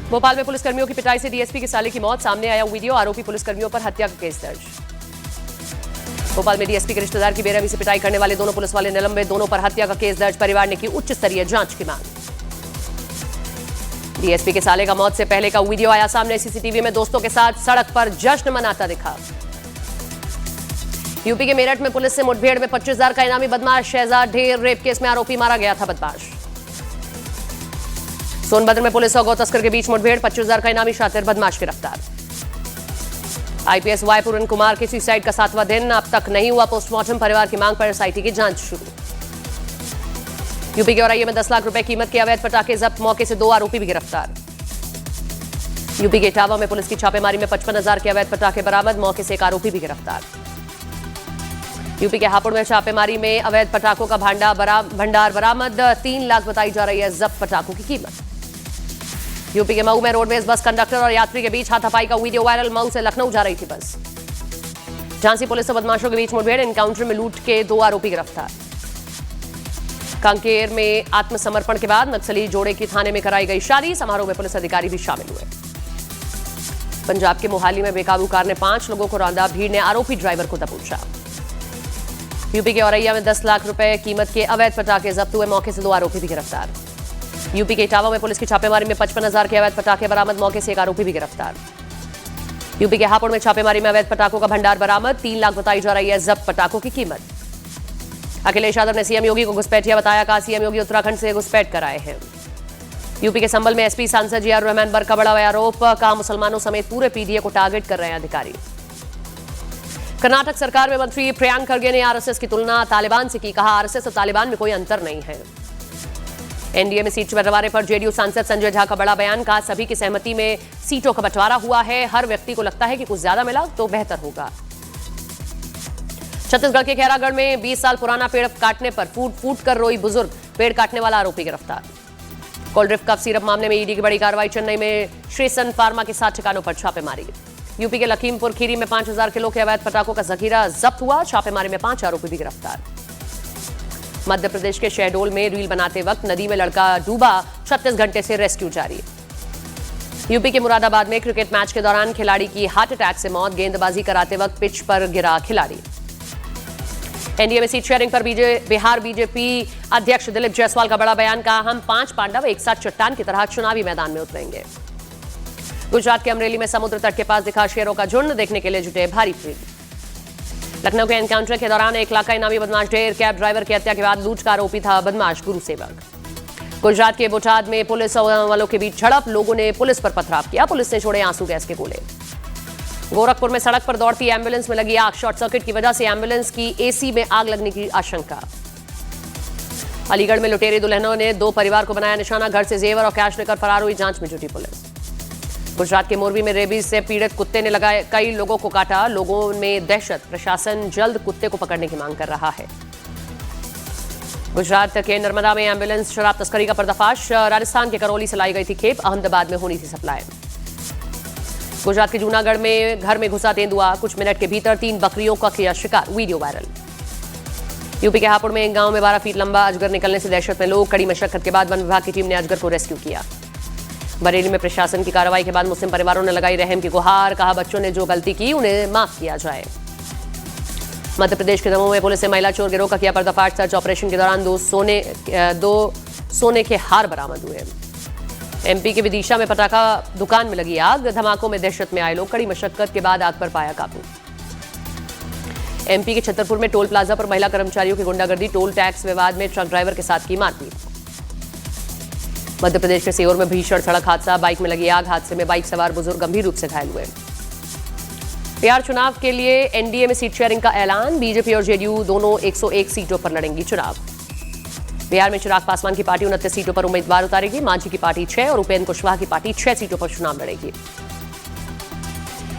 भोपाल में पुलिसकर्मियों की पिटाई से डीएसपी के साले की मौत, सामने आया वीडियो, आरोपी पुलिसकर्मियों पर हत्या का केस दर्ज। भोपाल में डीएसपी के रिश्तेदार की बेरहमी से पिटाई करने वाले दोनों पुलिस वाले निलंबित, दोनों पर हत्या का केस दर्ज, परिवार ने की उच्च स्तरीय जांच की मांग। डीएसपी के साले का मौत से पहले का वीडियो आया सामने, सीसीटीवी में दोस्तों के साथ सड़क पर जश्न मनाता दिखा। यूपी के मेरठ में पुलिस से मुठभेड़ में 25,000 का इनामी बदमाश शहजाद ढेर, रेप केस में आरोपी मारा गया था बदमाश। सोनभद्र में पुलिस और गौ तस्कर के बीच मुठभेड़, 25,000 का इनामी शातिर बदमाश गिरफ्तार। आईपीएस वाई पूरन कुमार के सुसाइड का 7वां दिन, अब तक नहीं हुआ पोस्टमार्टम, परिवार की मांग पर एसआईटी की जांच शुरू। यूपी के औरैया में 10 लाख रुपए कीमत के अवैध पटाखे जब्त, मौके से 2 आरोपी भी गिरफ्तार। यूपी के इटावा में पुलिस की छापेमारी में 55,000 के अवैध पटाखे बरामद, मौके से 1 आरोपी भी गिरफ्तार। यूपी के हापुड़ में छापेमारी में अवैध पटाखों का भंडार बरामद, 3 लाख बताई जा रही है जब्त पटाखों की कीमत। यूपी के मऊ में रोडवेज बस कंडक्टर और यात्री के बीच हाथापाई का वीडियो वायरल, मऊ से लखनऊ जा रही थी बस। झांसी पुलिस और बदमाशों के बीच मुठभेड़, एनकाउंटर में लूट के 2 आरोपी गिरफ्तार। कांकेर में आत्मसमर्पण के बाद नक्सली जोड़े की थाने में कराई गई शादी, समारोह में पुलिस अधिकारी भी शामिल हुए। पंजाब के मोहाली में बेकाबू कार ने 5 लोगों को रौंदा, भीड़ ने आरोपी ड्राइवर को दबोचा। यूपी के औरैया में 10 लाख रुपए कीमत के अवैध पटाखे जब्त हुए, मौके से 2 आरोपी भी गिरफ्तार। यूपी के इटावा में पुलिस की छापेमारी में 55,000 के अवैध पटाखे बरामद, मौके से 1 आरोपी भी गिरफ्तार। यूपी के हापुड़ में छापेमारी में अवैध पटाखों का भंडार बरामद, 3 लाख बताई जा रही है जब्त पटाखों की कीमत। अखिलेश यादव ने सीएम योगी को घुसपैठिया बताया, कहा सीएम योगी उत्तराखंड से घुसपैठ कराए हैं। यूपी के संभल में एसपी सांसद जीआर रहमान पर का बड़ा आरोप, कहा मुसलमानों समेत पूरे पीडीए को टारगेट कर रहे हैं अधिकारी। कर्नाटक सरकार में मंत्री प्रियांक खड़गे ने आरएसएस की तुलना तालिबान से की, कहा आरएसएस और तालिबान में कोई अंतर नहीं है। एनडीए में सीट बंटवारे पर जेडीयू सांसद संजय झा का बड़ा बयान, कहा सभी की सहमति में सीटों का बंटवारा हुआ है, हर व्यक्ति को लगता है कि कुछ ज्यादा मिला तो बेहतर होगा। छत्तीसगढ़ के खैरागढ़ में 20 साल पुराना पेड़ काटने पर फूट कर रोई बुजुर्ग, पेड़ काटने वाला आरोपी गिरफ्तार। कोल्ड ड्रिफ्ट कफ सिरप मामले में ईडी की बड़ी कार्रवाई, चेन्नई में श्रीसन फार्मा के 7 ठिकानों पर छापेमारी। यूपी के लखीमपुर खीरी में 5,000 किलो के अवैध पटाखों का जखीरा जब्त हुआ, छापेमारी में 5 आरोपी भी गिरफ्तार। मध्य प्रदेश के शहडोल में रील बनाते वक्त नदी में लड़का डूबा, 36 घंटे से रेस्क्यू जारी। यूपी के मुरादाबाद में क्रिकेट मैच के दौरान खिलाड़ी की हार्ट अटैक से मौत, गेंदबाजी कराते वक्त पिच पर गिरा खिलाड़ी। एनडीए में सीट शेयरिंग पर बिहार बीजेपी अध्यक्ष दिलीप जायसवाल का बड़ा बयान, कहा हम 5 पांडव एक साथ चट्टान की तरह चुनावी मैदान में उतरेंगे। गुजरात के अमरेली में समुद्र तट के पास दिखा शेरों का झुंड, देखने के लिए जुटे भारी भीड़। लखनऊ के एनकाउंटर के दौरान 1 लाख का इनामी बदमाश ढेर, कैब ड्राइवर की हत्या के बाद लूट का आरोपी था बदमाश गुरुसेवक। गुजरात के बोटाद में पुलिस और वालों के बीच झड़प, लोगों ने पुलिस पर पथराव किया, पुलिस ने छोड़े आंसू गैस के गोले। गोरखपुर में सड़क पर दौड़ती एम्बुलेंस में लगी आग, शॉर्ट सर्किट की वजह से एम्बुलेंस की एसी में आग लगने की आशंका। अलीगढ़ में लुटेरी दुल्हनों ने 2 परिवार को बनाया निशाना, घर से जेवर और कैश लेकर फरार हुई, जांच में जुटी पुलिस। गुजरात के मोरबी में रेबीज से पीड़ित कुत्ते ने लगाए कई लोगों को काटा, लोगों में दहशत, प्रशासन जल्द कुत्ते को पकड़ने की मांग कर रहा है। गुजरात के नर्मदा में एम्बुलेंस शराब तस्करी का पर्दाफाश, राजस्थान के करौली से लाई गई थी खेप, अहमदाबाद में होनी थी सप्लाई। गुजरात के जूनागढ़ में घर में घुसा तेंदुआ, कुछ मिनट के भीतर 3 बकरियों का किया शिकार, वीडियो वायरल। यूपी के हापुड़ में एक गांव में 12 फीट लंबा अजगर निकलने से दहशत में लोग, कड़ी मशक्कत के बाद वन विभाग की टीम ने अजगर को रेस्क्यू किया। बरेली में प्रशासन की कार्रवाई के बाद मुस्लिम परिवारों ने लगाई रहम की गुहार, कहा बच्चों ने जो गलती की उन्हें माफ किया जाए। मध्य प्रदेश के दमोह में पुलिस ने महिला चोर गिरोह का किया पर्दाफाश, सर्च ऑपरेशन के दौरान 2 सोने के हार बरामद हुए। एमपी के विदिशा में पटाखा दुकान में लगी आग, धमाकों में दहशत में आए लोग, कड़ी मशक्कत के बाद आग पर पाया काबू। एमपी के छतरपुर में टोल प्लाजा पर महिला कर्मचारियों की गुंडागर्दी, टोल टैक्स विवाद में ट्रक ड्राइवर के साथ की मारपीट। मध्य प्रदेश के सीहोर में भीषण सड़क हादसा, बाइक में लगी आग, हादसे में बाइक सवार बुजुर्ग गंभीर रूप से घायल हुए। बिहार चुनाव के लिए एनडीए में सीट शेयरिंग का ऐलान, बीजेपी और जेडीयू दोनों 101 सीटों पर लड़ेंगी चुनाव। बिहार में चिराग पासवान की पार्टी 29 सीटों पर उम्मीदवार उतारेगी, मांझी की पार्टी 6 और उपेंद्र कुशवाहा की पार्टी 6 सीटों पर चुनाव लड़ेगी।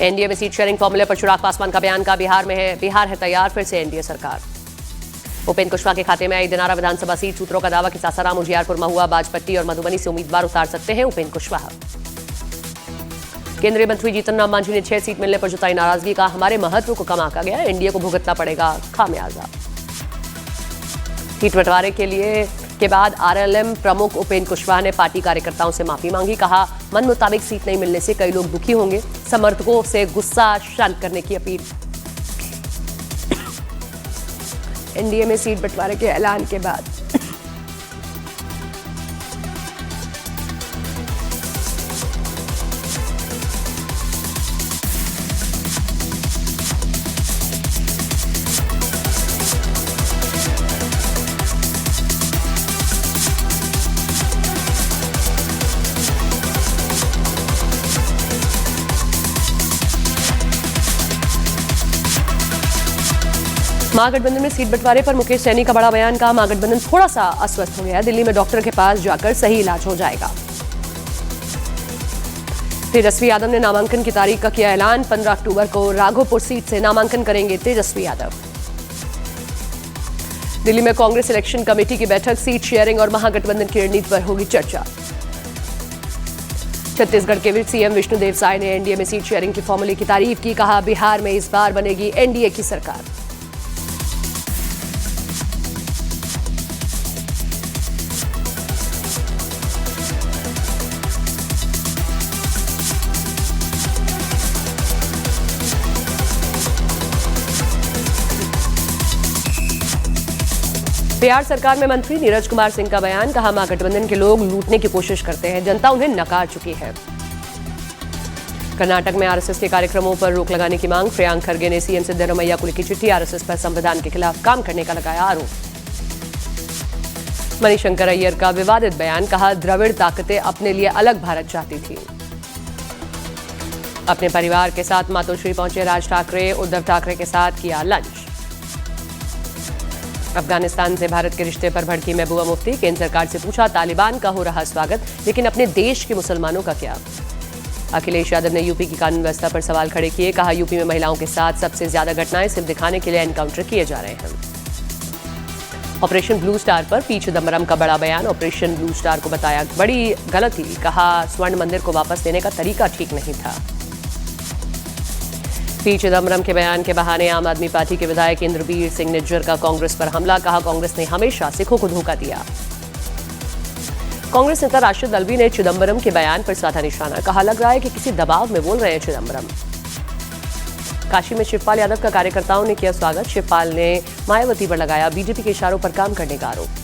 एनडीए में सीट शेयरिंग फॉर्मूले पर चिराग पासवान का बयान, का बिहार है तैयार, फिर से एनडीए सरकार। उपेंद्र कुशवाहा के खाते में आई दिनारा विधानसभा सीट, सूत्रों का दावा कि सासाराम, उजियारपुर, महुआ, बाजपट्टी और मधुबनी से उम्मीदवार उतार सकते हैं उपेंद्र कुशवाहा। केंद्रीय मंत्री जीतन राम मांझी ने 6 सीट मिलने पर जताई नाराजगी, कहा हमारे महत्व को कम आंका गया, एनडीए को भुगतना पड़ेगा खामियाजा। सीट बंटवारे के लिए के बाद आरएलएम प्रमुख उपेंद्र कुशवाहा ने पार्टी कार्यकर्ताओं से माफी मांगी। कहा, मन मुताबिक सीट नहीं मिलने से कई लोग दुखी होंगे, समर्थकों से गुस्सा शांत करने की अपील। एनडीए में सीट बंटवारे के ऐलान के बाद महागठबंधन में सीट बंटवारे पर मुकेश सैनी का बड़ा बयान। कहा, महागठबंधन थोड़ा सा अस्वस्थ हो गया है, दिल्ली में डॉक्टर के पास जाकर सही इलाज हो जाएगा। तेजस्वी यादव ने नामांकन की तारीख का किया ऐलान। 15 अक्टूबर को राघोपुर सीट से नामांकन करेंगे तेजस्वी यादव। दिल्ली में कांग्रेस इलेक्शन कमेटी की बैठक, सीट शेयरिंग और महागठबंधन की रणनीति पर होगी चर्चा। छत्तीसगढ़ के सीएम विष्णुदेव साय ने एनडीए में सीट शेयरिंग की फॉर्मूले की तारीफ की। कहा, बिहार में इस बार बनेगी एनडीए की सरकार। बिहार सरकार में मंत्री नीरज कुमार सिंह का बयान। कहा, महागठबंधन के लोग लूटने की कोशिश करते हैं, जनता उन्हें नकार चुकी है। कर्नाटक में आरएसएस के कार्यक्रमों पर रोक लगाने की मांग। प्रियांक खरगे ने सीएम सिद्धरमैया को लिखी चिट्ठी, आरएसएस पर संविधान के खिलाफ काम करने का लगाया आरोप। मणिशंकर अय्यर का विवादित बयान। कहा, द्रविड़ ताकतें अपने लिए अलग भारत चाहती थी। अपने परिवार के साथ मातोश्री पहुंचे राज ठाकरे, उद्धव ठाकरे के साथ किया लंच। अफगानिस्तान से भारत के रिश्ते पर भड़की महबूबा मुफ्ती। केंद्र सरकार से पूछा, तालिबान का हो रहा स्वागत, लेकिन अपने देश के मुसलमानों का क्या। अखिलेश यादव ने यूपी की कानून व्यवस्था पर सवाल खड़े किए। कहा, यूपी में महिलाओं के साथ सबसे ज्यादा घटनाएं सिर्फ दिखाने के लिए एनकाउंटर किए जा रहे हैं। ऑपरेशन ब्लू स्टार पर पी चिदम्बरम का बड़ा बयान। ऑपरेशन ब्लू स्टार को बताया बड़ी गलती। कहा, स्वर्ण मंदिर को वापस देने का तरीका ठीक नहीं था। पी चिदम्बरम के बयान के बहाने आम आदमी पार्टी के विधायक इंद्रवीर सिंह निज्जर का कांग्रेस पर हमला। कहा, कांग्रेस ने हमेशा सिखों को धोखा दिया। कांग्रेस नेता राशिद अल्वी ने चिदम्बरम के बयान पर साधा निशाना। कहा, लग रहा है कि किसी दबाव में बोल रहे हैं चिदम्बरम। काशी में शिवपाल यादव का कार्यकर्ताओं ने किया स्वागत। शिवपाल ने मायावती पर लगाया बीजेपी के इशारों पर काम करने का आरोप।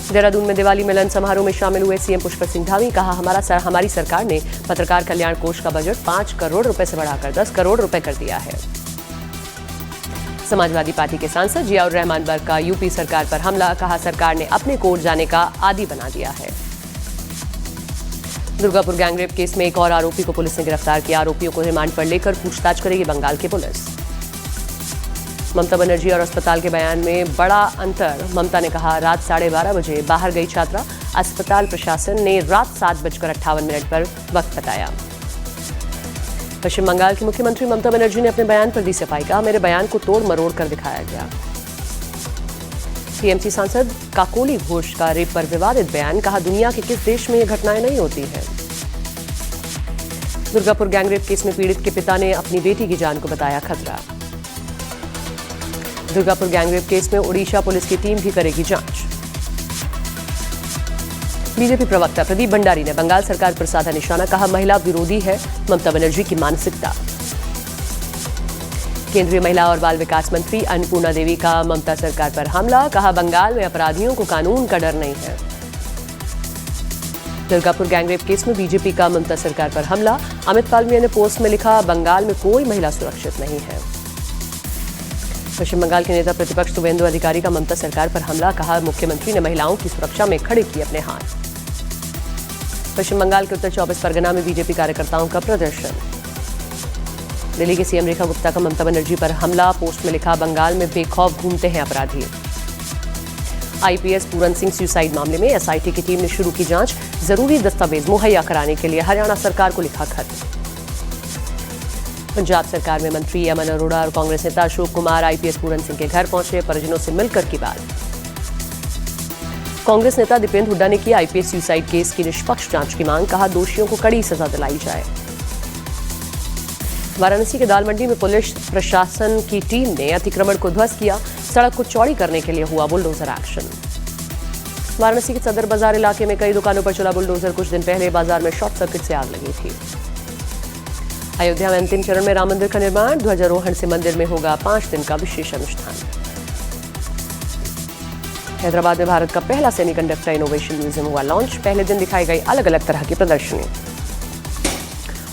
देहरादून में दिवाली मिलन समारोह में शामिल हुए सीएम पुष्कर सिंह धामी। कहा, हमारी सरकार ने पत्रकार कल्याण कोष का बजट 5 करोड़ रुपए से बढ़ाकर 10 करोड़ रुपए कर दिया है। समाजवादी पार्टी के सांसद जियाउर रहमान बर्ग का यूपी सरकार पर हमला। कहा, सरकार ने अपने कोर्ट जाने का आदी बना दिया है। दुर्गापुर गैंगरेप केस में एक और आरोपी को पुलिस ने गिरफ्तार किया। आरोपियों को रिमांड पर लेकर पूछताछ करेगी बंगाल की पुलिस। ममता बनर्जी और अस्पताल के बयान में बड़ा अंतर। ममता ने कहा, रात 12:30 बजे बाहर गई छात्रा। अस्पताल प्रशासन ने रात 7:58 पर वक्त बताया। पश्चिम बंगाल की मुख्यमंत्री ममता बनर्जी ने अपने बयान पर दी सफाई। कहा, मेरे बयान को तोड़ मरोड़ कर दिखाया गया। टीएमसी सांसद काकोली घोष का रेप पर विवादित बयान। कहा, दुनिया के किस देश में ये घटनाएं नहीं होती हैं। दुर्गापुर गैंगरेप केस में पीड़ित के पिता ने अपनी बेटी की जान को बताया खतरा। दुर्गापुर गैंगरेप केस में ओडिशा पुलिस की टीम भी करेगी जांच। बीजेपी प्रवक्ता प्रदीप भंडारी ने बंगाल सरकार पर साधा निशाना। कहा, महिला विरोधी है ममता बनर्जी की मानसिकता। केंद्रीय महिला और बाल विकास मंत्री अन्नपूर्णा देवी का ममता सरकार पर हमला। कहा, बंगाल में अपराधियों को कानून का डर नहीं है। दुर्गापुर गैंगरेप केस में बीजेपी का ममता सरकार पर हमला। अमित पालमिया ने पोस्ट में लिखा, बंगाल में कोई महिला सुरक्षित नहीं है। पश्चिम बंगाल के नेता प्रतिपक्ष शुवेंदु अधिकारी का ममता सरकार पर हमला। कहा, मुख्यमंत्री ने महिलाओं की सुरक्षा में खड़े किए अपने हाथ। पश्चिम बंगाल के उत्तर 24 परगना में बीजेपी कार्यकर्ताओं का प्रदर्शन। दिल्ली के सीएम रेखा गुप्ता का ममता बनर्जी पर हमला। पोस्ट में लिखा, बंगाल में बेखौफ घूमते हैं अपराधी। आईपीएस पूरन सिंह सुसाइड मामले में एसआईटी की टीम ने शुरू की जांच। जरूरी दस्तावेज मुहैया कराने के लिए हरियाणा सरकार को लिखा खत। पंजाब सरकार में मंत्री अमन अरोड़ा और कांग्रेस नेता अशोक कुमार आईपीएस पूरन सिंह के घर पहुंचे। परिजनों से मिलकर की बात। कांग्रेस नेता दीपेंद्र हुड्डा ने की आईपीएस सुसाइड केस की निष्पक्ष जांच की मांग। कहा, दोषियों को कड़ी सजा दिलाई जाए। वाराणसी के दाल मंडी में पुलिस प्रशासन की टीम ने अतिक्रमण को ध्वस्त किया। सड़क को चौड़ी करने के लिए हुआ बुलडोजर एक्शन। वाराणसी के सदर बाजार इलाके में कई दुकानों पर चला बुलडोजर। कुछ दिन पहले बाजार में शॉर्ट सर्किट से आग लगी थी। अयोध्या में अंतिम चरण में राम मंदिर का निर्माण। ध्वजारोहण से मंदिर में होगा 5 दिन का विशेष अनुष्ठान। हैदराबाद में भारत का पहला सेमीकंडक्टर इनोवेशन म्यूजियम हुआ लॉन्च। पहले दिन दिखाई गई अलग अलग तरह की प्रदर्शनी।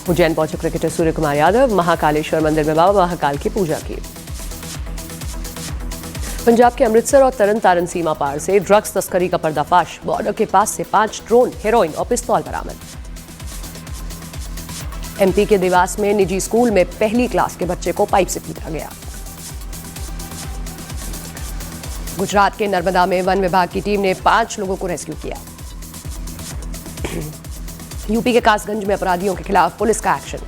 उज्जैन पहुंचे क्रिकेटर सूर्य कुमार यादव। महाकालेश्वर मंदिर में बाबा महाकाल की पूजा की। पंजाब के अमृतसर और तरन तारण सीमा पार से ड्रग्स तस्करी का पर्दाफाश। बॉर्डर के पास से 5 ड्रोन, हेरोइन और पिस्तौल बरामद। एमपी के देवास में निजी स्कूल में पहली क्लास के बच्चे को पाइप से पीटा गया। गुजरात के नर्मदा में वन विभाग की टीम ने 5 लोगों को रेस्क्यू किया। यूपी के कासगंज में अपराधियों के खिलाफ पुलिस का एक्शन।